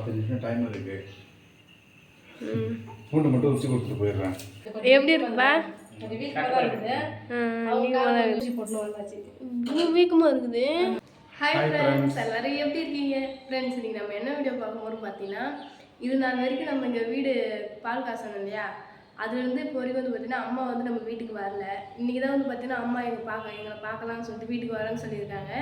10 நிமிஷம் டைம் இருக்கு. பூண்டு மட்டும் ஊசி கொடுத்துட்டு போயிடுறேன். எப்படி இருக்குப்பா? வீக்கமாக இருக்குது. ஹாய் ஃப்ரெண்ட்ஸ், எல்லாரும் எப்படி இருக்கீங்க? ஃப்ரெண்ட்ஸ், இன்னைக்கு நம்ம என்ன வீடியோ பார்க்க போகிறோம் பார்த்தீங்கன்னா, இது நாள் வரைக்கும் நம்ம இங்கே வீடு பால் காசணும் இல்லையா, அதுலேருந்து இப்போ வரைக்கும் வந்து பார்த்தீங்கன்னா அம்மா வந்து நம்ம வீட்டுக்கு வரல. இன்றைக்கி தான் வந்து பார்த்தீங்கன்னா அம்மா எங்களை பார்க்கலாம்னு சொல்லிட்டு வீட்டுக்கு வரேன்னு சொல்லியிருக்காங்க.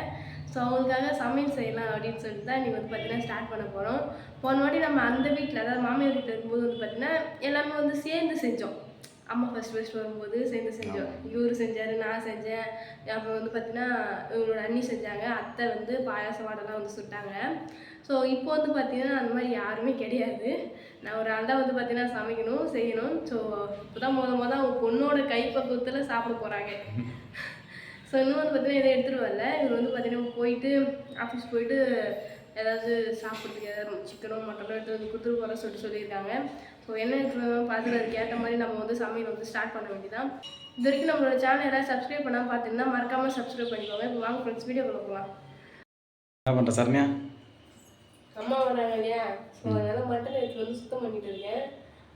ஸோ அவங்களுக்காக சமையல் செய்யலாம் அப்படின்னு சொல்லிட்டு தான் இன்றைக்கி வந்து பார்த்தீங்கன்னா ஸ்டார்ட் பண்ண போகிறோம். போன வாட்டி நம்ம அந்த வீட்டில், அதாவது மாமியார் வீட்டில் இருக்கும்போது வந்து பார்த்தீங்கன்னா எல்லாமே வந்து சேர்ந்து செஞ்சோம். அம்மா ஃபஸ்ட் வரும்போது சேர்ந்து செஞ்சோம். இவர் செஞ்சார், நான் செஞ்சேன், அப்புறம் வந்து பார்த்தீங்கன்னா இவங்களோட அண்ணி செஞ்சாங்க, அத்தை வந்து பாயாசம் வாடெல்லாம் வந்து சுட்டாங்க. ஸோ இப்போ வந்து பார்த்தீங்கன்னா அந்த மாதிரி யாருமே கிடையாது. நான் ஒரு ஆள் தான் வந்து பார்த்தீங்கன்னா சமைக்கணும், செய்யணும். ஸோ இப்போ தான் மொதல் அவங்க பொண்ணோட கைப்பக்குவத்தில் சாப்பிட போகிறாங்க. ஸோ இன்னும் வந்து பார்த்தீங்கன்னா இதை எடுத்துகிட்டு வரல. இவர் வந்து பார்த்தீங்கன்னா போயிட்டு ஆஃபீஸ் போயிட்டு ஏதாவது சாப்பிட்றதுக்கு ஏதாவது சிக்கனோ மட்டனோ எடுத்து வந்து கொடுத்துட்டு போகிற சொல்லியிருக்காங்க. ஸோ என்ன எடுத்துகிட்டு பார்த்துட்டு அதுக்கு ஏற்ற மாதிரி நம்ம வந்து சமையல் வந்து ஸ்டார்ட் பண்ண வேண்டியதான். இது வரைக்கும் நம்மளோட சேனல் யாராவது சப்ஸ்கிரைப் பண்ணாமல் பார்த்தீங்கன்னா மறக்காமல் சப்ஸ்கிரைப் பண்ணிக்கோங்க. இப்போ வாங்க ஃப்ரெண்ட்ஸ், வீடியோ போகலாம். என்ன பண்ணுற சரண்யா? அம்மா வராங்க இல்லையா, ஸோ அதனால் மட்டன் எடுத்து வந்து சுத்தம் பண்ணிட்டு இருக்கேன்.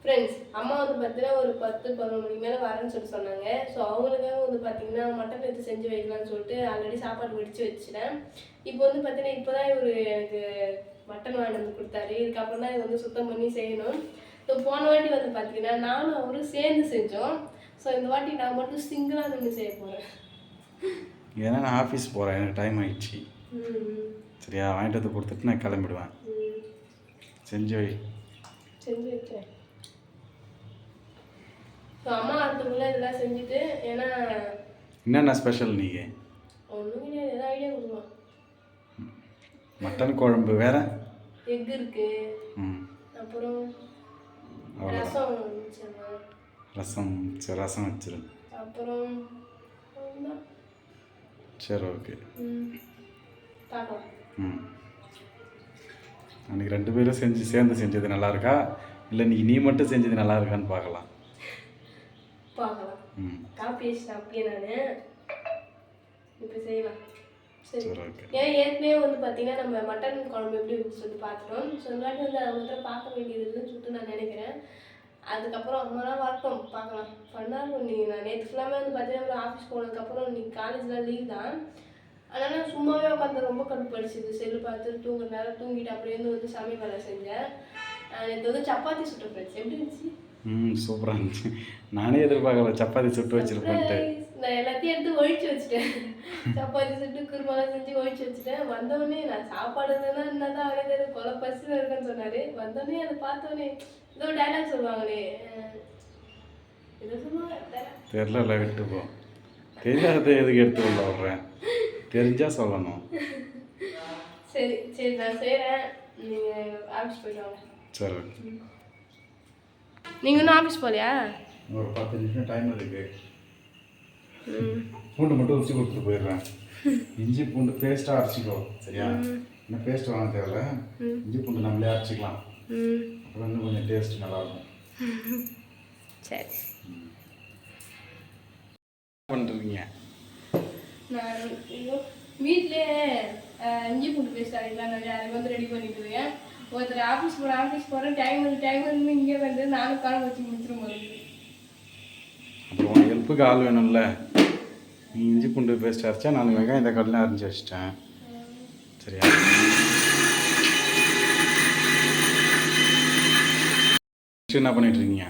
ஃப்ரெண்ட்ஸ், அம்மா வந்து பார்த்தீங்கன்னா ஒரு 10-11 மணிக்கு மேலே வரேன்னு சொன்னாங்க. ஸோ அவங்களுக்காக வந்து பார்த்தீங்கன்னா மட்டன் எடுத்து செஞ்சு வைக்கலாம்னு சொல்லிட்டு ஆல்ரெடி சாப்பாடு வெடித்து வச்சுட்டேன். இப்போ வந்து பார்த்தீங்கன்னா இப்போ தான் இவர் எனக்கு மட்டன் வாங்கி வந்து கொடுத்தாரு. இதுக்கப்புறம் தான் இது வந்து சுத்தம் பண்ணி செய்யணும். ஸோ போன வாட்டி வந்து பார்த்தீங்கன்னா நானும் அவரும் சேர்ந்து செஞ்சோம். ஸோ இந்த வாட்டி நான் மட்டும் சிங்கிளாக நின்று செய்ய போகிறேன். ஏன்னா நான் ஆஃபீஸ் போகிறேன், எனக்கு டைம் ஆகிடுச்சு. சரியா, வாங்கிட்டு வந்து கொடுத்துட்டு நான் கிளம்பிடுவேன். செஞ்சு வைக்கிறேன். ஸோ அம்மா அடுத்தக்குள்ளே இதெல்லாம் செஞ்சுட்டு, ஏன்னா என்னென்ன ஸ்பெஷல் நீங்கள்? ஒன்றும் கிடையாது, எதாவது ஐடியா கொடுக்கலாம். மட்டன் குழம்பு வேற, எக் இருக்கு, அப்புறம் ரசம் வச்சிருங்க. அப்புறம் சரி, ஓகே. பார்க்கலாம். அன்றைக்கி 2 பேரும் சேர்ந்து செஞ்சது நல்லா இருக்கா, இல்லை இன்னைக்கு நீ மட்டும் செஞ்சது நல்லா இருக்கான்னு பார்க்கலாம். காப்பி அப்படியே நான் இப்போ செய்யலாம். சரி, ஓகே. ஏன் ஏற்கனவே வந்து பார்த்தீங்கன்னா நம்ம மட்டன் குழம்பு எப்படி சொல்லிட்டு பார்த்துட்டோம். ஸோ இந்த வாட்டி வந்து அவங்க பார்க்க வேண்டியதுன்னு சொல்லிட்டு நான் நினைக்கிறேன். அதுக்கப்புறம் அம்மாலாம் வரட்டும், பார்க்கலாம். பண்ணாலும் நான் நேற்று ஃபுல்லாமே வந்து பார்த்தீங்கன்னா ஆஃபீஸ் போனதுக்கப்புறம் இன்னைக்கு காலேஜில் லீவ் தான். அதனால் சும்மாவே உட்காந்து ரொம்ப கடுப்பு அடிச்சிது. செல்லு பார்த்து தூங்குற நேரம் தூங்கிட்டு அப்படியே வந்து சமையல் வேலை செஞ்சேன். நேற்று வந்து சப்பாத்தி சுட்ட ஃப்ரெண்ட்ஸ், எப்படி இருந்துச்சு? சூப்பராக இருந்துச்சு. நானே எதிர்பார்க்கல சப்பாத்தி சுட்டு வச்சிருப்பேன்ட்டு. நான் எல்லாத்தையும் எடுத்து ஒழிச்சு வச்சுட்டேன். சப்பாத்தி சுட்டு குருமாலாம் செஞ்சு ஒழிச்சு வச்சுட்டேன். வந்தோடனே நான் சாப்பாடு என்னதான் ஆகுது, கொலை பசியில் இருக்குன்னு சொன்னார். வந்தோடனே அதை பார்த்தோன்னே ஏதோ டைலாக் சொல்லுவாங்களே, இதை சொல்லுவாங்க தெரில, விட்டு தெரியாத எதுக்கு எடுத்து உள்ள விட்றேன், தெரிஞ்சால் சொல்லணும். சரி சரி, நான் செய்கிறேன், நீங்கள் ஆஃபீஸ் போயிட்டு வாங்க. சரி, நீங்கள் இன்னும் ஆஃபீஸ் போகலையா? ஒரு 10 நிமிஷம் டைம் இருக்கு. பூண்டு மட்டும் ஊசி கொடுத்துட்டு போயிடுறேன். இஞ்சி பூண்டு பேஸ்ட்டாக அரைச்சிக்கோ, சரியா? இன்னும் பேஸ்ட் வாங்க தேவையில்ல, இஞ்சி பூண்டு நம்மளே அரைச்சிக்கலாம். அப்புறம் இன்னும் கொஞ்சம் டேஸ்ட் நல்லாயிருக்கும். சரி, பண்ணுறீங்க? நான் வீட்டிலே இஞ்சி பூண்டு பேஸ்ட் அரைக்கலாம், அதுக்கு வந்து ரெடி பண்ணிட்டு இருக்கேன். ஒருத்தர் ஆஃபீஸ் போகிறேன், டைம் இங்கே வந்து நானும் குழம்பு வச்சு முடிச்சிடும். அப்புறம் ஹெல்ப்புக்கு ஆள் வேணும்ல. நீ இஞ்சி பூண்டு பேஸ்ட் அரைச்சா நான் வெங்காயம் இந்த கடலாம் அரைஞ்சி வச்சிட்டேன், சரியா? என்ன பண்ணிட்டு இருக்கீங்க?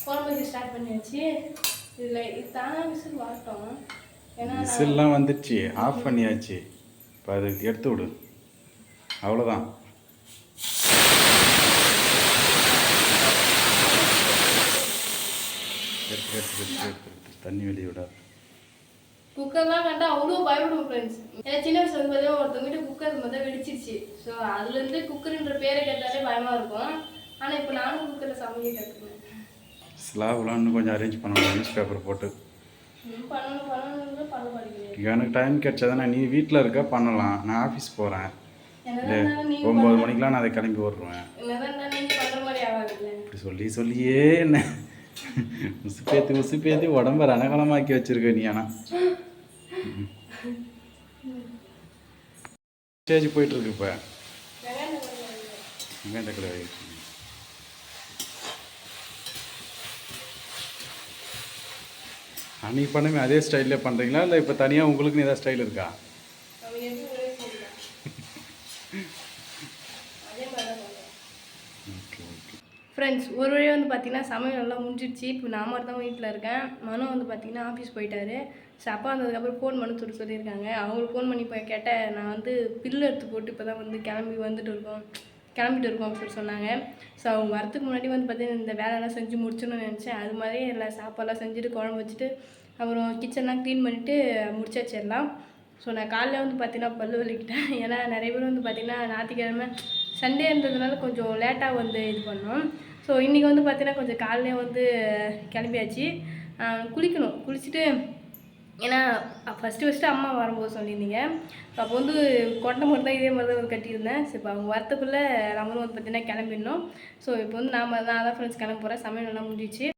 குழம்பு ஸ்டார்ட் பண்ணியாச்சு. இதில் இது தானாக விசில் வரட்டும். ஏன்னா விசில்லாம் வந்துடுச்சு, ஆஃப் பண்ணியாச்சு. இப்போ அது எடுத்து விடு, அவ்வளோதான். தண்ணி வெளியே விடாது. குக்கர்லாம் கண்டா அவ்வளோ பயப்படுவோம் ஃப்ரெண்ட்ஸ். ஏன்னா சின்ன வயசுல வந்து பார்த்தீங்கன்னா ஒருத்தவங்க வீட்டு குக்கர் மொத்தம் வெடிச்சிருச்சு. ஸோ அதுலேருந்து குக்கருன்ற பேரை கேட்டாலே பயமாக இருக்கும். ஆனால் இப்போ நானும் குக்கரில் சமைக்க கற்றுக்குவேன். ஸ்லாப்லாம் இன்னும் கொஞ்சம் அரேஞ்ச் பண்ணணும், நியூஸ் பேப்பர் போட்டு பண்ணணும் பண்ண மாட்டேங்குது. எனக்கு டைம் கிடைச்சதானே, நீ வீட்டில் இருக்க பண்ணலாம், நான் ஆஃபீஸ் போகிறேன். 9 மணிக்கெலாம் நான் அதை கிளம்பி ஓடுறேன். இப்படி சொல்லியே என்ன உசுப்பேத்தி உடம்ப ரணகலமாக்கி வச்சிருக்க நீ. ஆனால் ஸ்டேஜ் போயிட்டு இருக்கு. இப்போ வெங்காயம் தக்காளி வேக வச்சுக்கோங்க. அன்றைக்கி பண்ணுமே அதே ஸ்டைலில் பண்ணுறீங்களா இல்லை இப்போ தனியாக உங்களுக்குன்னு ஏதாவது ஸ்டைல் இருக்கா? ஃப்ரெண்ட்ஸ் ஒரு வழியாக வந்து பார்த்தீங்கன்னா சமையல் எல்லாம் முடிஞ்சிடுச்சு. இப்போ நான் மட்டும் தான் வீட்டில் இருக்கேன். மனு வந்து பார்த்தீங்கன்னா ஆஃபீஸ் போயிட்டாரு. ஸோ அப்பா வந்ததுக்கப்புறம் ஃபோன் பண்ண சொல்லியிருக்காங்க. அவங்களுக்கு ஃபோன் பண்ணி போய் கேட்டேன். நான் வந்து பில்லு எடுத்து போட்டு இப்போ தான் வந்து கிளம்பிட்டு இருக்கோம் சொல்லி சொன்னாங்க. ஸோ அவங்க வரத்துக்கு முன்னாடி வந்து பார்த்தீங்கன்னா இந்த வேலையெல்லாம் செஞ்சு முடிச்சணும்னு நினச்சேன். அது மாதிரியே எல்லாம் சாப்பாடெல்லாம் செஞ்சுட்டு குழம்பு வச்சுட்டு அப்புறம் கிச்சன்லாம் க்ளீன் பண்ணிவிட்டு முடிச்சாச்சு எல்லாம். ஸோ நான் காலையில் வந்து பார்த்தீங்கன்னா பல்லு வலிக்கிட்டேன். ஏன்னா நிறைய பேர் வந்து பார்த்தீங்கன்னா ஞாயிற்றுக்கிழமை சண்டேன்றதுனால கொஞ்சம் லேட்டாக வந்து இது பண்ணோம். ஸோ இன்றைக்கி வந்து பார்த்தீங்கன்னா கொஞ்சம் காலையிலே வந்து கிளம்பியாச்சு. குளிக்கணும். குளிச்சுட்டு ஏன்னா ஃபஸ்ட்டு அம்மா வரும்போது சொல்லியிருந்தீங்க. ஸோ அப்போ வந்து கொட்டை மட்டும் தான் இதே மாதிரி தான் வந்து கட்டியிருந்தேன். ஸோ இப்போ அவங்க வரத்துக்குள்ளே நம்மளும் வந்து பார்த்தீங்கன்னா கிளம்பிடணும். ஸோ இப்போ வந்து நான் தான் ஃப்ரெண்ட்ஸ் கிளம்ப போகிறேன். சமையல் நல்லா முடிஞ்சிச்சு.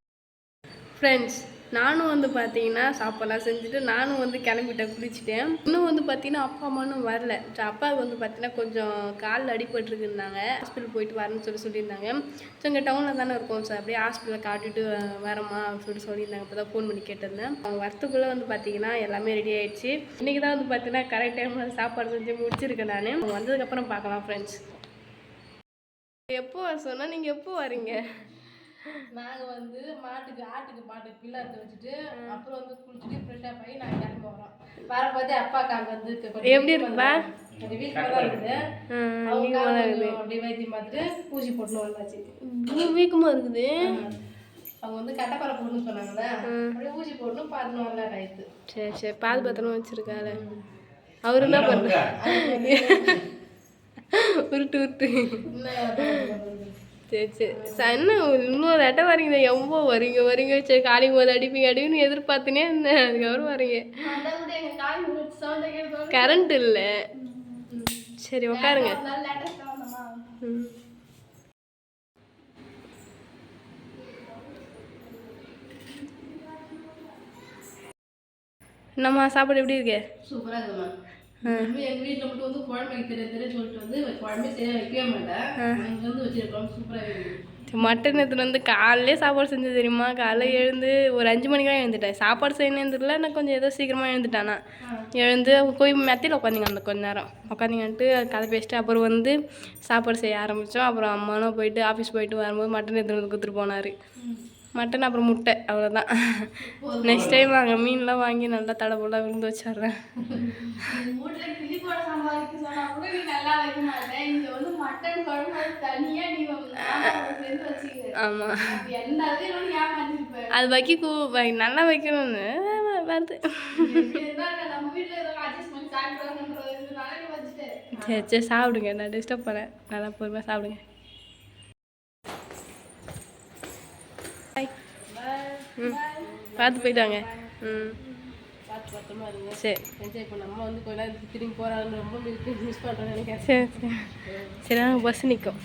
ஃப்ரெண்ட்ஸ் நானும் வந்து பார்த்தீங்கன்னா சாப்பாடெல்லாம் செஞ்சுட்டு நானும் வந்து கிளம்பிட்டேன், குளிச்சுட்டேன். இன்னும் வந்து பார்த்தீங்கன்னா அப்பா அம்மானும் வரல. ஸோ அப்பாவுக்கு வந்து பார்த்தீங்கன்னா கொஞ்சம் காலில் அடிபட்டுருக்குன்னாங்க. ஹாஸ்பிட்டல் போயிட்டு வரேன்னு சொல்லியிருந்தாங்க. ஸோ இங்கே டவுனில் தானே இருக்கோம் சார், அப்படியே ஹாஸ்பிட்டலில் காட்டிட்டு வரமா அப்படின்னு சொல்லியிருந்தாங்க. இப்போ தான் ஃபோன் பண்ணி கேட்டிருந்தேன். அவங்க வரத்துக்குள்ளே வந்து பார்த்தீங்கன்னா எல்லாமே ரெடி ஆகிடுச்சு. இன்றைக்கி தான் வந்து பார்த்தீங்கன்னா கரெக்ட் டைமில் சாப்பாடு செஞ்சு முடிச்சிருக்கேன் நான். அவங்க வந்ததுக்கப்புறம் பார்க்கலாம் ஃப்ரெண்ட்ஸ். எப்போ வர சொன்னால் நீங்கள் எப்போ வரீங்க? நாங்கள் வந்து ஆட்டுக்கு பில்லு அறுத்து வச்சுட்டு அப்புறம் வந்து குளிச்சுட்டு ஃப்ரெஷ்ஷாக போய் நாங்கள் கிளம்பி வரோம். வரப்போது அப்பா கால் வந்து எப்படி இருக்குப்பா? வீட்டில் தான் இருக்குது. அவங்க அப்படியே வைத்தியம் பார்த்துட்டு ஊசி போட்டுன்னு வந்தாச்சு. வீக்கமாக இருக்குது. அவங்க வந்து கட்டப்பறை போடணும்னு சொன்னாங்களே, அப்படியே ஊசி போடணும் பார்த்துன்னு வரல ஆயிடுது. சரி பால் பத்திரமா வச்சிருக்காரு. அவரு என்ன பண்ணுறாரு? உருட்டு சரி என்ன இன்னொரு அட்டை வரீங்க? எவ்வளோ வரீங்க சரி காலையும் போது அடிப்பீங்கன்னு எதிர்பார்த்துனே இருந்தேன். அதுக்கப்புறம் வரீங்க. கரண்ட் இல்லை. சரி உட்காருங்க. என்னம்மா சாப்பாடு எப்படி இருக்கு? சூப்பராக இருக்குமா. எங்கள் வீட்டில் மட்டும் வந்து குழம்பு வைக்க தெரியாது சொல்லிட்டு வந்து குழம்பே சரியாக வைக்கவே மாட்டேன். இங்கே வந்து வச்சுருக்கோம் சூப்பராக இருக்குது. மட்டன் எடுத்துகிட்டு வந்து காலையிலே சாப்பாடு செஞ்சு தெரியுமா? காலையில் எழுந்து ஒரு 5 மணிக்கெலாம் எழுந்துட்டேன். சாப்பாடு செய்யணும் எழுந்துடல, நான் கொஞ்சம் ஏதோ சீக்கிரமாக எழுந்துட்டானா. எழுந்து போய் மெத்தையில் உட்காந்திங்க. அந்த கொஞ்ச நேரம் உட்காந்திங்கன்ட்டு கதை பேசிட்டு அப்புறம் வந்து சாப்பாடு செய்ய ஆரம்பித்தோம். அப்புறம் அம்மானும் போயிட்டு ஆஃபீஸ் போயிட்டு வரும்போது மட்டன் எடுத்துகிட்டு வந்து கொடுத்துட்டு போனார். மட்டன் அப்புறம் முட்டை, அவ்வளோதான். நெக்ஸ்ட் டைம் அங்கே மீன்லாம் வாங்கி நல்லா தடப்பெல்லாம் விருந்து வச்சிட்றேன். ஆமாம் அது நல்லா வைக்கணும்னு வருது. சரி சாப்பிடுங்க, நான் டிஸ்டர்ப் பண்ணேன். நல்லா பொறுமையாக சாப்பிடுங்க. பார்த்து போயிட்டாங்க. பார்த்து பத்திரமா இருங்க. சரி என்ஜாய் பண்ண. அம்மா வந்து கொஞ்ச நேரம் திரும்பி போகிறாங்கன்னு ரொம்ப மிஸ் பண்ணுறேன்னு நினைக்கிறேன். சரி நாங்கள் பஸ் நிற்கும்.